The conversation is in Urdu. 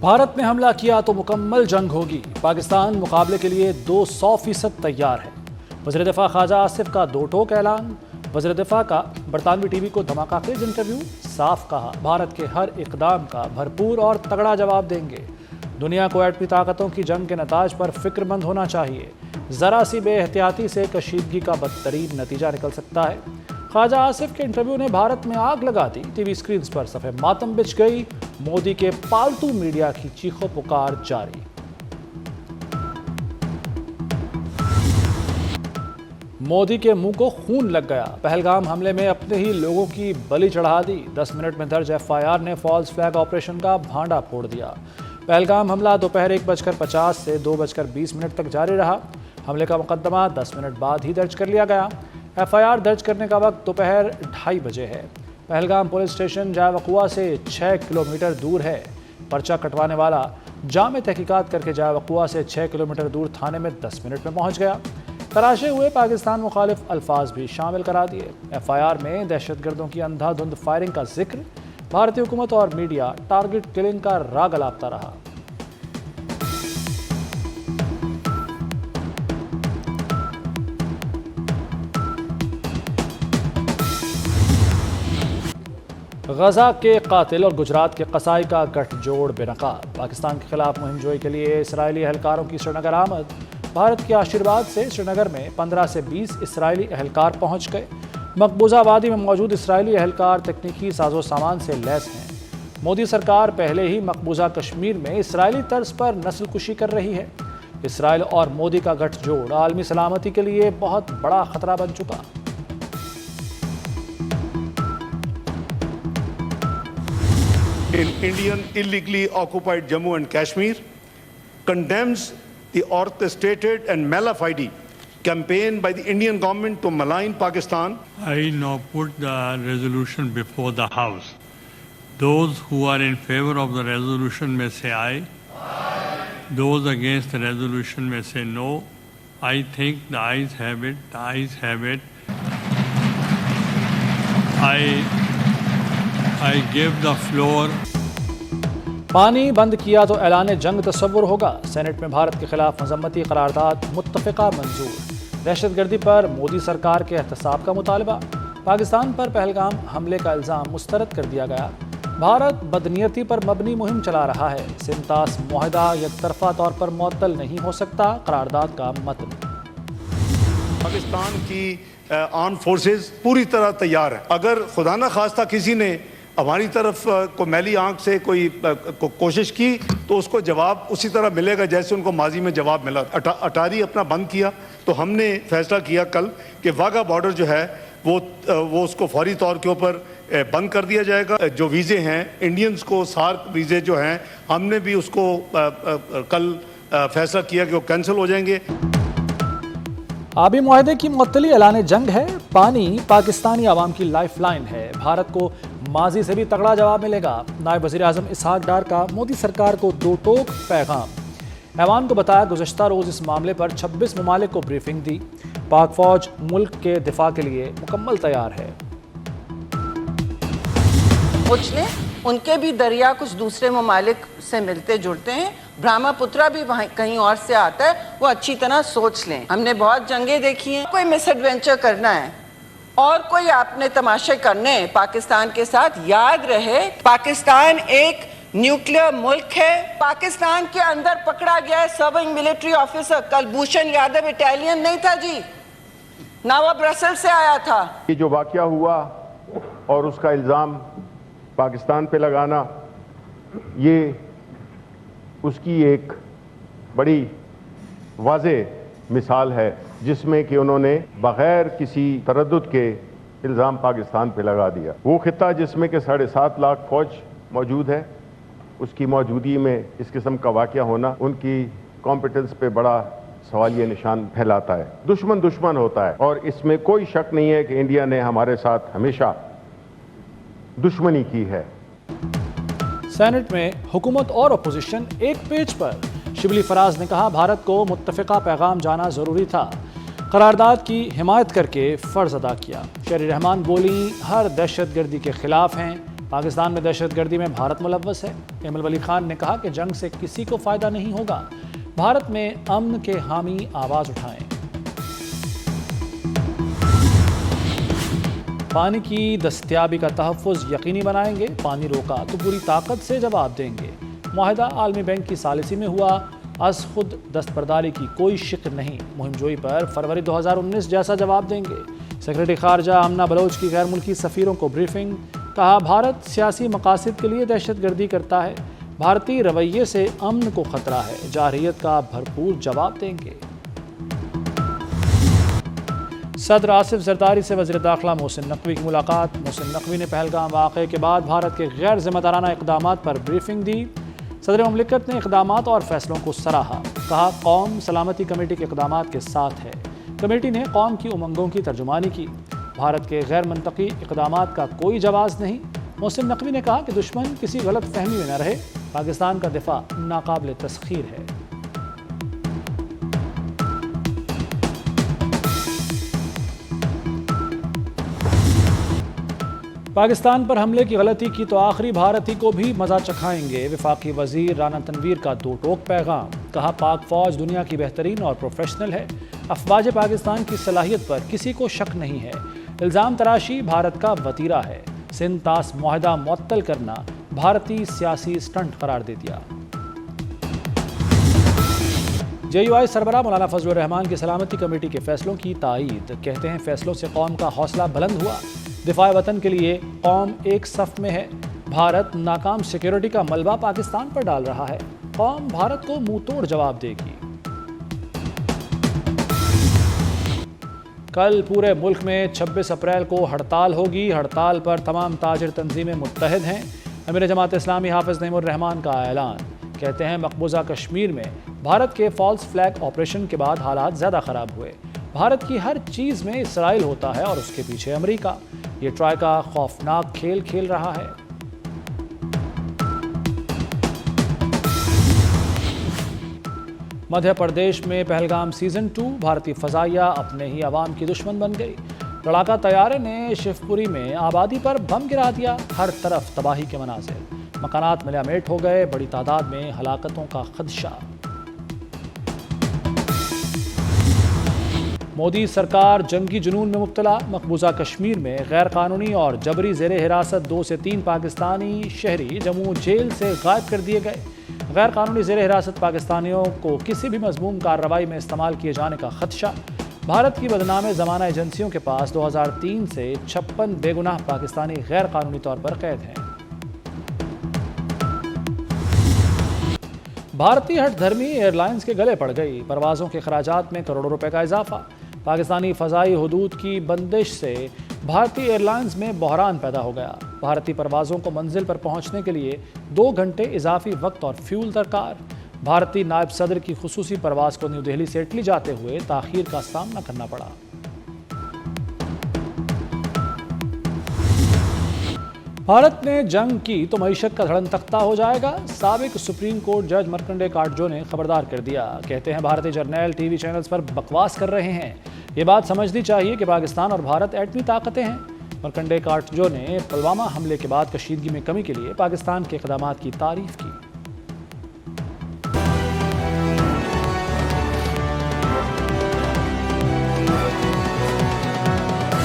بھارت نے حملہ کیا تو مکمل جنگ ہوگی، پاکستان مقابلے کے لیے 200% تیار ہے۔ وزیر دفاع خواجہ آصف کا دو ٹوک اعلان۔ وزیر دفاع کا برطانوی ٹی وی کو دھماکہ خیز انٹرویو، صاف کہا بھارت کے ہر اقدام کا بھرپور اور تگڑا جواب دیں گے۔ دنیا کو ایٹمی طاقتوں کی جنگ کے نتائج پر فکر مند ہونا چاہیے، ذرا سی بے احتیاطی سے کشیدگی کا بدترین نتیجہ نکل سکتا ہے۔ خواجہ آصف کے انٹرویو نے بھارت میں آگ لگا دی، ٹی وی سکرینز پر صفحے ماتم بچھ گئی، مودی کے پالتو میڈیا کی چیخو پکار جاری۔ مودی کے منہ کو خون لگ گیا، پہلگام حملے میں اپنے ہی لوگوں کی بلی چڑھا دی، 10 منٹ میں درج FIR نے فالس فلیگ آپریشن کا بھانڈا پھوڑ دیا۔ پہلگام حملہ دوپہر 1:50 سے 2:20 تک جاری رہا۔ حملے کا مقدمہ 10 منٹ بعد ہی درج کر لیا گیا۔ FIR درج کرنے کا وقت دوپہر 2:30 بجے ہے۔ پہلگام پولیس اسٹیشن جائے وقوع سے 6 کلومیٹر دور ہے۔ پرچہ کٹوانے والا جامع تحقیقات کر کے جائے وقوع سے 6 کلومیٹر دور تھانے میں 10 منٹ میں پہنچ گیا۔ تراشے ہوئے پاکستان مخالف الفاظ بھی شامل کرا دیے۔ FIR میں دہشت گردوں کی اندھا دھند فائرنگ کا ذکر، بھارتی حکومت اور میڈیا ٹارگٹ کلنگ کا راگ الاپتا رہا۔ غزہ کے قاتل اور گجرات کے قصائی کا گٹھ جوڑ بے نقاب، پاکستان کے خلاف مہم جوئی کے لیے اسرائیلی اہلکاروں کی سری نگر آمد۔ بھارت کے آشیرواد سے سری نگر میں 15 سے 20 اسرائیلی اہلکار پہنچ گئے۔ مقبوضہ وادی میں موجود اسرائیلی اہلکار تکنیکی ساز و سامان سے لیس ہیں۔ مودی سرکار پہلے ہی مقبوضہ کشمیر میں اسرائیلی طرز پر نسل کشی کر رہی ہے۔ اسرائیل اور مودی کا گٹھ جوڑ عالمی سلامتی کے لیے بہت بڑا خطرہ بن چکا۔ In Indian illegally occupied Jammu and Kashmir condemns the orchestrated and malafide campaign by the Indian government to malign Pakistan. I now put the resolution before the House. Those who are in favor of the resolution may say aye. Aye. Those against the resolution may say no. I think the ayes have it. The ayes have it. I give the floor. پانی بند کیا تو اعلان جنگ تصور ہوگا، سینٹ میں بھارت کے خلاف مذمتی قرارداد متفقہ منظور۔ دہشت گردی پر مودی سرکار کے احتساب کا مطالبہ، پاکستان پر پہلگام حملے کا الزام مسترد کر دیا گیا۔ بھارت بدنیتی پر مبنی مہم چلا رہا ہے، سنتاس معاہدہ یک طرفہ طور پر معطل نہیں ہو سکتا، قرارداد کا متن۔ پاکستان کی آرم فورسز پوری طرح تیار ہے۔ اگر خدا نہ خواستہ کسی نے ہماری طرف کو میلی آنکھ سے کوئی کوشش کی تو اس کو جواب اسی طرح ملے گا جیسے ان کو ماضی میں جواب ملا۔ اٹاری اپنا بند کیا تو ہم نے فیصلہ کیا کل کہ واگا بارڈر جو ہے وہ اس کو فوری طور کے اوپر بند کر دیا جائے گا۔ جو ویزے ہیں انڈینز کو، سارک ویزے جو ہیں، ہم نے بھی اس کو کل فیصلہ کیا کہ وہ کینسل ہو جائیں گے۔ آبی معاہدے کی معطلی اعلان جنگ ہے، پانی پاکستانی عوام کی لائف لائن ہے، بھارت کو ماضی سے بھی تگڑا جواب ملے گا۔ نائب وزیر اعظم اسحاق ڈار کا مودی سرکار کو دو ٹوک پیغام، ایوان کو بتایا گزشتہ روز اس معاملے پر 26 ممالک کو بریفنگ دی، پاک فوج ملک کے دفاع کے لیے مکمل تیار ہے۔ پوچھ لیں، ان کے بھی دریا کچھ دوسرے ممالک سے ملتے جڑتے ہیں، برہما پترا بھی وہاں کہیں اور سے آتا ہے، وہ اچھی طرح سوچ لیں۔ ہم نے بہت جنگیں دیکھی ہیں، کوئی مس ایڈوینچر کرنا ہے اور کوئی آپ نے تماشے کرنے ہیں پاکستان کے ساتھ، یاد رہے پاکستان ایک نیوکلیر ملک ہے۔ پاکستان کے اندر پکڑا گیا ہے serving military officer, Kulbhushan Yadav Italian نہیں تھا جی، نہ وہ برسل سے آیا تھا۔ یہ جو واقعہ ہوا اور اس کا الزام پاکستان پہ لگانا، یہ اس کی ایک بڑی واضح مثال ہے جس میں کہ انہوں نے بغیر کسی تردد کے الزام پاکستان پہ لگا دیا۔ وہ خطہ جس میں کہ 7.5 لاکھ فوج موجود ہے، اس کی موجودگی میں اس قسم کا واقعہ ہونا ان کی کمپیٹنس پہ بڑا سوالیہ نشان پھیلاتا ہے۔ دشمن ہوتا ہے اور اس میں کوئی شک نہیں ہے کہ انڈیا نے ہمارے ساتھ ہمیشہ دشمنی کی ہے۔ سینٹ میں حکومت اور اپوزیشن ایک پیج پر، شبلی فراز نے کہا بھارت کو متفقہ پیغام جانا ضروری تھا، قرارداد کی حمایت کر کے فرض ادا کیا۔ شہری رحمان بولی ہر دہشت گردی کے خلاف ہیں، پاکستان میں دہشت گردی میں بھارت ملوث ہے۔ ایمل ولی خان نے کہا کہ جنگ سے کسی کو فائدہ نہیں ہوگا، بھارت میں امن کے حامی آواز اٹھائیں۔ پانی کی دستیابی کا تحفظ یقینی بنائیں گے، پانی روکا تو پوری طاقت سے جواب دیں گے۔ معاہدہ عالمی بینک کی ثالثی میں ہوا، از خود دستبرداری کی کوئی شک نہیں، مہم جوئی پر فروری 2019 جیسا جواب دیں گے۔ سیکرٹری خارجہ آمنہ بلوچ کی غیر ملکی سفیروں کو بریفنگ، کہا بھارت سیاسی مقاصد کے لیے دہشت گردی کرتا ہے، بھارتی رویے سے امن کو خطرہ ہے، جارحیت کا بھرپور جواب دیں گے۔ صدر آصف زرداری سے وزیر داخلہ محسن نقوی کی ملاقات۔ محسن نقوی نے پہلگام واقعے کے بعد بھارت کے غیر ذمہ دارانہ اقدامات پر بریفنگ دی۔ صدر مملکت نے اقدامات اور فیصلوں کو سراہا، کہا قوم سلامتی کمیٹی کے اقدامات کے ساتھ ہے، کمیٹی نے قوم کی امنگوں کی ترجمانی کی، بھارت کے غیر منطقی اقدامات کا کوئی جواز نہیں۔ محسن نقوی نے کہا کہ دشمن کسی غلط فہمی میں نہ رہے، پاکستان کا دفاع ناقابل تسخیر ہے۔ پاکستان پر حملے کی غلطی کی تو آخری بھارتی کو بھی مزہ چکھائیں گے، وفاقی وزیر رانا تنویر کا دو ٹوک پیغام، کہا پاک فوج دنیا کی بہترین اور پروفیشنل ہے، افواج پاکستان کی صلاحیت پر کسی کو شک نہیں ہے، الزام تراشی بھارت کا وتیرہ ہے، سندھ طاس معاہدہ معطل کرنا بھارتی سیاسی سٹنٹ قرار دے دیا۔ جے یو آئی سربراہ مولانا فضل الرحمان کی سلامتی کمیٹی کے فیصلوں کی تائید، کہتے ہیں فیصلوں سے قوم کا حوصلہ بلند ہوا، دفاع وطن کے لیے قوم ایک صف میں ہے، بھارت ناکام سیکیورٹی کا ملبہ پاکستان پر ڈال رہا ہے، قوم بھارت کو منہ توڑ جواب دے گی۔ کل پورے ملک میں 26 اپریل کو ہڑتال ہوگی، ہڑتال پر تمام تاجر تنظیمیں متحد ہیں، امیر جماعت اسلامی حافظ نعیم الرحمان کا اعلان، کہتے ہیں مقبوضہ کشمیر میں بھارت کے فالس فلیگ آپریشن کے بعد حالات زیادہ خراب ہوئے، بھارت کی ہر چیز میں اسرائیل ہوتا ہے اور اس کے پیچھے امریکہ، یہ ٹرائی کا خوفناک کھیل کھیل رہا ہے۔ مدھیہ پردیش میں پہلگام سیزن 2، بھارتی فضائیہ اپنے ہی عوام کی دشمن بن گئی، لڑاکا طیارے نے شیو پوری میں آبادی پر بم گرا دیا، ہر طرف تباہی کے مناظر، مکانات ملیامیٹ ہو گئے، بڑی تعداد میں ہلاکتوں کا خدشہ۔ مودی سرکار جنگی جنون میں مبتلا، مقبوضہ کشمیر میں غیر قانونی اور جبری زیر حراست 2 سے 3 پاکستانی شہری جموں جیل سے غائب کر دیے گئے، غیر قانونی زیر حراست پاکستانیوں کو کسی بھی مضموم کارروائی میں استعمال کیے جانے کا خدشہ، بھارت کی بدنام زمانہ ایجنسیوں کے پاس 2003 سے 56 بے گناہ پاکستانی غیر قانونی طور پر قید ہیں۔ بھارتی ہٹ دھرمی ایئر لائنز کے گلے پڑ گئی، پروازوں کے اخراجات میں کروڑوں روپے کا اضافہ، پاکستانی فضائی حدود کی بندش سے بھارتی ایئر لائنز میں بحران پیدا ہو گیا، بھارتی پروازوں کو منزل پر پہنچنے کے لیے 2 گھنٹے اضافی وقت اور فیول درکار، بھارتی نائب صدر کی خصوصی پرواز کو نیو دہلی سے اٹلی جاتے ہوئے تاخیر کا سامنا کرنا پڑا۔ بھارت نے جنگ کی تو معیشت کا دھڑن تختہ ہو جائے گا، سابق سپریم کورٹ جج مرکنڈے کاٹجو نے خبردار کر دیا، کہتے ہیں بھارتی جرنیل ٹی وی چینلز پر بکواس کر رہے ہیں، یہ بات سمجھنی چاہیے کہ پاکستان اور بھارت ایٹمی طاقتیں ہیں۔ مرکنڈے کاٹجو نے پلوامہ حملے کے بعد کشیدگی میں کمی کے لیے پاکستان کے اقدامات کی تعریف کی۔